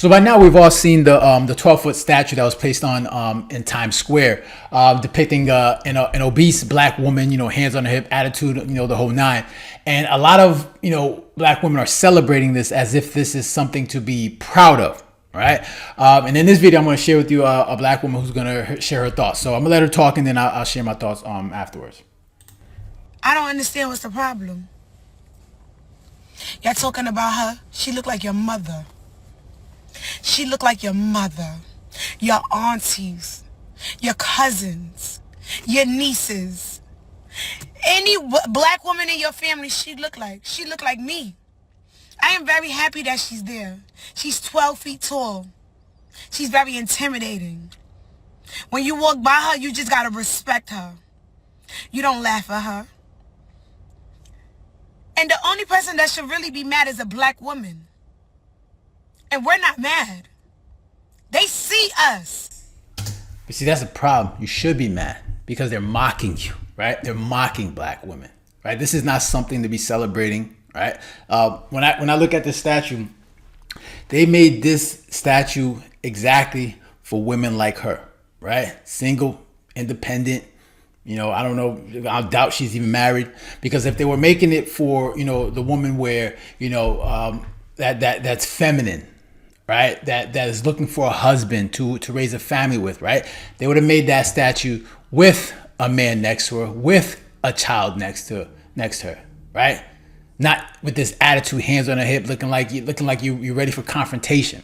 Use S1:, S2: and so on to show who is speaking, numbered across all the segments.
S1: So by now we've all seen the 12-foot statue that was placed on in Times Square, depicting an obese black woman, hands on her hip, attitude, the whole nine. And a lot of black women are celebrating this as if this is something to be proud of, right? And in this video, I'm going to share with you a black woman who's going to share her thoughts. So I'm gonna let her talk, and then I'll share my thoughts afterwards.
S2: I don't understand what's the problem. Y'all talking about her? She look like your mother. She look like your mother, your aunties, your cousins, your nieces. Any black woman in your family, she look like me. I am very happy that she's there. She's 12 feet tall. She's very intimidating. When you walk by her, you just gotta respect her. You don't laugh at her. And the only person that should really be mad is a black woman. And we're not mad. They see us.
S1: But see, that's a problem. You should be mad because they're mocking you, right? They're mocking black women, right? This is not something to be celebrating, right? When I look at this statue, they made this statue exactly for women like her, right? Single, independent. I don't know. I doubt she's even married, because if they were making it for the woman where that's feminine, right? That is looking for a husband to raise a family with, right? They would have made that statue with a man next to her, with a child next to her, right? Not with this attitude, hands on her hip, looking like you're ready for confrontation,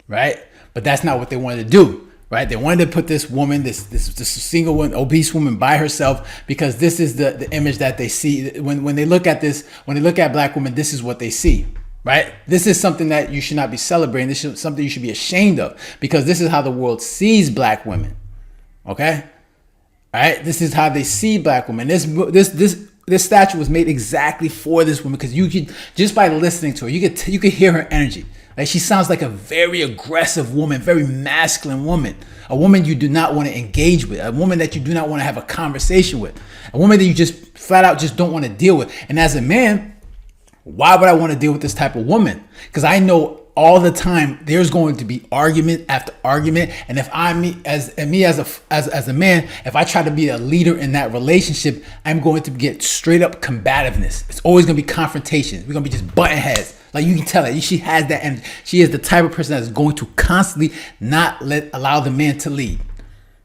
S1: right? But that's not what they wanted to do, right? They wanted to put this woman, this single one, obese woman, by herself, because this is the image that they see when they look at this. When they look at black women, this is what they see. Right? This is something that you should not be celebrating. This is something you should be ashamed of, because this is how the world sees black women. Okay? All right? This is how they see black women. This statue was made exactly for this woman, because you could, just by listening to her, you could hear her energy. Like, she sounds like a very aggressive woman, very masculine woman, a woman you do not want to engage with, a woman that you do not want to have a conversation with, a woman that you just flat out just don't want to deal with. And as a man, why would I want to deal with this type of woman? Because I know all the time there's going to be argument after argument, and if as a man, if I try to be a leader in that relationship, I'm going to get straight up combativeness. It's always going to be confrontation. We're going to be just butting heads. Like, you can tell that she has that energy. She is the type of person that is going to constantly not allow the man to lead.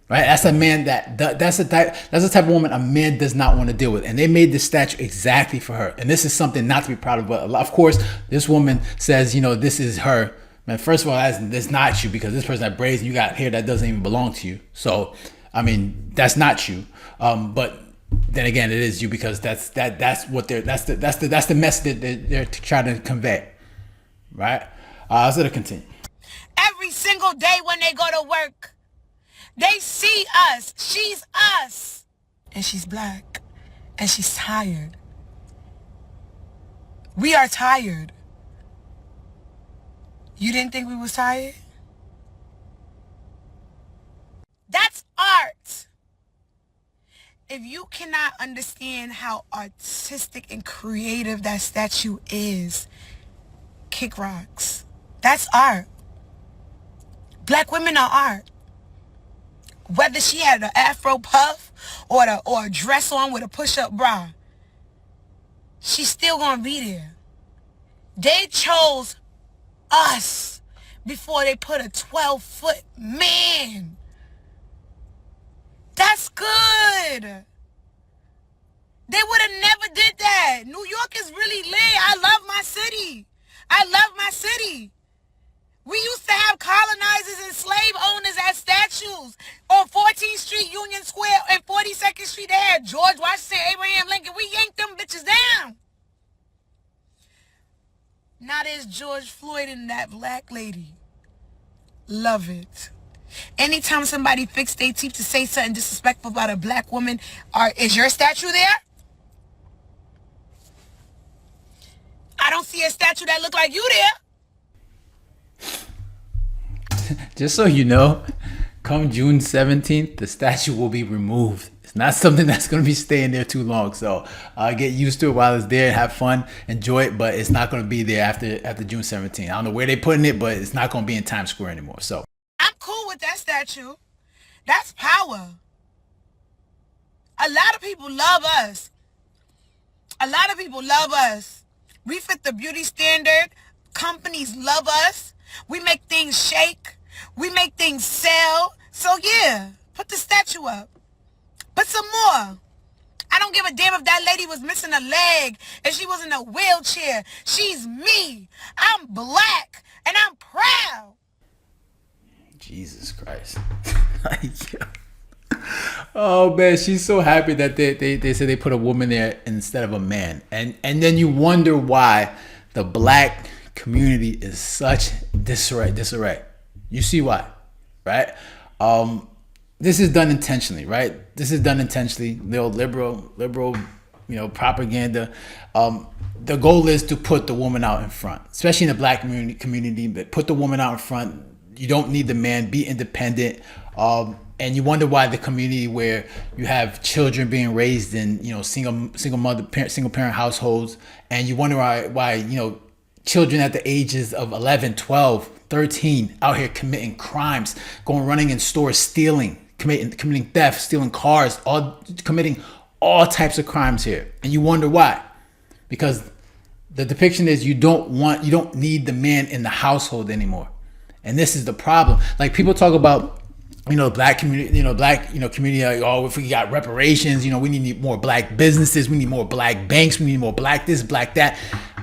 S1: Right? That's a man that's the type of woman a man does not want to deal with. And they made this statue exactly for her. And this is something not to be proud of. But of course, this woman says, this is her. Man, first of all, that's not you, because this person that braids, you got hair that doesn't even belong to you. So, I mean, that's not you. But then again, it is you, because that's the message that they're trying to convey. Right? So to continue.
S2: Every single day when they go to work, they see us. She's us. And she's black. And she's tired. We are tired. You didn't think we was tired? That's art. If you cannot understand how artistic and creative that statue is, kick rocks. That's art. Black women are art. Whether she had an afro puff or a dress on with a push-up bra, she's still gonna be there. They chose us before they put a 12-foot man. That's good. They would have never did that. New York is really lit. I love my city. We used to have colonizers and slave owners as statues. On 14th Street, Union Square, and 42nd Street, they had George Washington, Abraham Lincoln. We yanked them bitches down. Now there's George Floyd and that black lady. Love it. Anytime somebody fixed their teeth to say something disrespectful about a black woman, is your statue there? I don't see a statue that look like you there.
S1: Just so you know, come June 17th, the statue will be removed. It's not something that's going to be staying there too long. So get used to it while it's there, have fun, enjoy it, but it's not going to be there after June 17th. I don't know where they're putting it, but it's not going to be in Times Square anymore. So
S2: I'm cool with that statue. That's power. A lot of people love us. A lot of people love us. We fit the beauty standard. Companies love us. We make things shake. We make things sell. So yeah, put the statue up. Put some more. I don't give a damn if that lady was missing a leg and she was in a wheelchair. She's me. I'm black and I'm proud.
S1: Jesus Christ. Oh man, she's so happy that they said they put a woman there instead of a man. And then you wonder why the black community is such disarray. You see why, right? This is done intentionally, right? This is done intentionally. Liberal, propaganda. The goal is to put the woman out in front, especially in the black community. But put the woman out in front. You don't need the man. Be independent. And you wonder why the community where you have children being raised in single parent households, and you wonder why children at the ages of 11, 12, 13 out here committing crimes, running in stores, stealing, committing theft, stealing cars, committing all types of crimes here. And you wonder why. Because the depiction is you don't need the man in the household anymore. And this is the problem. Like, people talk about black community, community, like, oh, if we got reparations, we need more black businesses, we need more black banks, we need more black this, black that.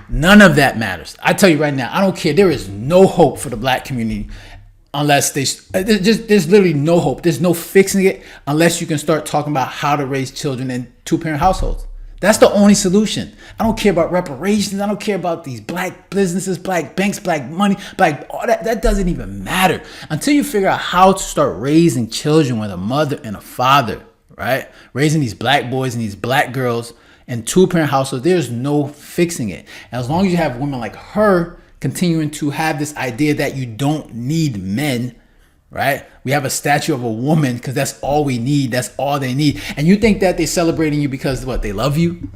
S1: None of that matters. I tell you right now, I don't care. There is no hope for the black community unless there's literally no hope. There's no fixing it unless you can start talking about how to raise children in 2-parent households. That's the only solution. I don't care about reparations. I don't care about these black businesses, black banks, black money, black, all that. That doesn't even matter until you figure out how to start raising children with a mother and a father, right? Raising these black boys and these black girls in 2-parent households. There's no fixing it. And as long as you have women like her continuing to have this idea that you don't need men, right? We have a statue of a woman because that's all we need. That's all they need. And you think that they're celebrating you because what? They love you?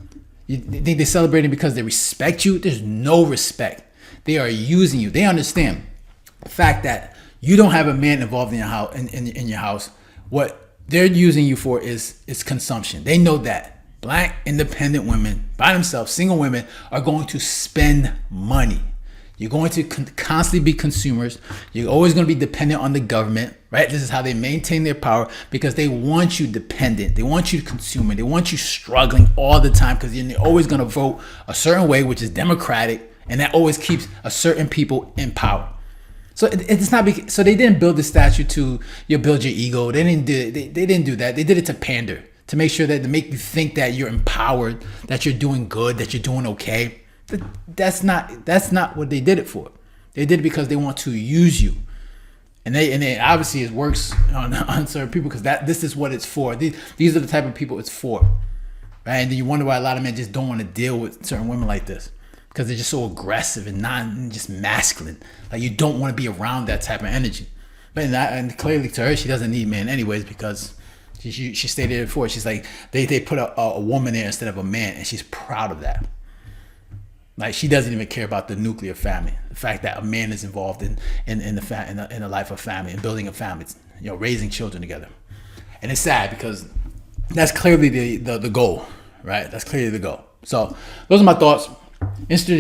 S1: You think they're celebrating because they respect you? There's no respect. They are using you. They understand the fact that you don't have a man involved in your house. In your house, what they're using you for is consumption. They know that black independent women by themselves, single women, are going to spend money. You're going to constantly be consumers. You're always going to be dependent on the government, right? This is how they maintain their power, because they want you dependent. They want you consuming. They want you struggling all the time, because you're always going to vote a certain way, which is democratic, and that always keeps a certain people in power. So it's not. So they didn't build the statue to build your ego. They didn't do that. They did it to pander, to make sure that to make you think that you're empowered, that you're doing good, that you're doing okay. That's not what they did it for. They did it because they want to use you, and they obviously it works on certain people, because this is what it's for. These are the type of people it's for, right? And then you wonder why a lot of men just don't want to deal with certain women like this, because they're just so aggressive and not just masculine. Like, you don't want to be around that type of energy. And clearly to her, she doesn't need men anyways, because she stated it before. She's like, they put a woman there instead of a man, and she's proud of that. Like, she doesn't even care about the nuclear family, the fact that a man is involved in the life of family and building a family, raising children together. And it's sad, because that's clearly the goal, right? That's clearly the goal. So those are my thoughts. Interested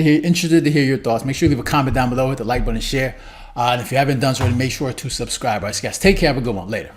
S1: to hear your thoughts. Make sure you leave a comment down below, hit the like button, share. And if you haven't done so already, make sure to subscribe. All right, so guys, take care. Have a good one. Later.